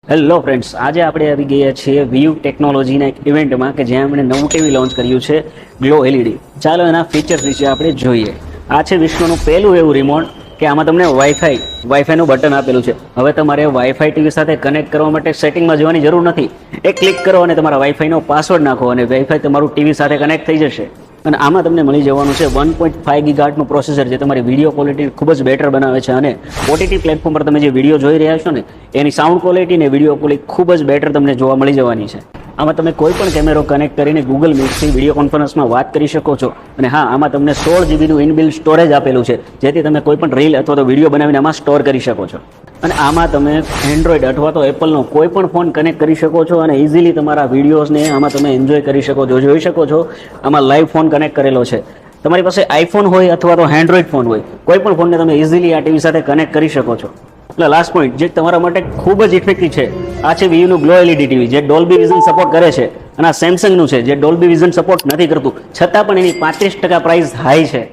Hello friends, આજે આપણે આવી ગયા છીએ વ્યૂ ટેકનોલોજીના એક ઇવેન્ટમાં કે જ્યાં એમણે નવું ટીવી લોન્ચ કર્યું છે ગ્લો એલઈડી. ચાલો એના ફીચર્સ વિશે આપણે જોઈએ. આ છે વિશ્વનું પહેલું એવું રિમોટ કે આમાં તમને વાઈફાઈનું બટન આપેલું છે. હવે તમારે વાઈફાઈ ટીવી સાથે કનેક્ટ કરવા માટે સેટિંગમાં જવાની જરૂર નથી. એક ક્લિક કરો અને તમારા વાઈફાઈનો પાસવર્ડ નાખો અને વાઈફાઈ તમારું ટીવી સાથે કનેક્ટ થઈ જશે. અને આમાં તમને મળી જવાનું છે 1.5 ગીગાહર્ટ્ઝનું પ્રોસેસર, જે તમારી વિડીયો ક્વોલિટી ખૂબ જ બેટર બનાવે છે. અને ઓટીટી પ્લેટફોર્મ પર તમે જે વિડીયો જોઈ રહ્યા છો ને એની સાઉન્ડ ક્વોલિટી ને વિડીયો ક્વોલિટી ખૂબ જ બેટર તમને જોવા મળી જવાની છે. આમાં તમે કોઈ પણ કેમેરો કનેક્ટ કરીને ગૂગલ મીટથી વિડીયો કોન્ફરન્સમાં વાત કરી શકો છો. અને હા, આમાં તમને 16 જીબીનું ઇનબિલ્ટ સ્ટોરેજ આપેલું છે, જેથી તમે કોઈ પણ રીલ અથવા તો વિડીયો બનાવીને આમાં સ્ટોર કરી શકો છો. અને આમાં તમે એન્ડ્રોઈડ અથવા તો એપલનો કોઈ પણ ફોન કનેક્ટ કરી શકો છો અને ઇઝીલી તમારા વિડીયોઝને આમાં તમે એન્જોય કરી શકો છો. જોઈ શકો છો આમાં લાઈવ ફોન કનેક્ટ કરેલો છે. તમારી પાસે આઈફોન હોય અથવા તો એન્ડ્રોઈડ ફોન હોય, કોઈ પણ ફોનને તમે ઇઝીલી આ ટીવી સાથે કનેક્ટ કરી શકો છો. એટલે લાસ્ટ પોઈન્ટ જે તમારા માટે ખૂબ જ ઇફેક્ટિવ છે, આ છે વ્યૂનું ગ્લો એલઈડી ટીવી, જે ડોલ્બી વિઝન સપોર્ટ કરે છે. અને આ સેમસંગનું છે, જે ડોલ્બી વિઝન સપોર્ટ નથી કરતું, છતાં પણ એની 35% પ્રાઇસ હાઈ છે.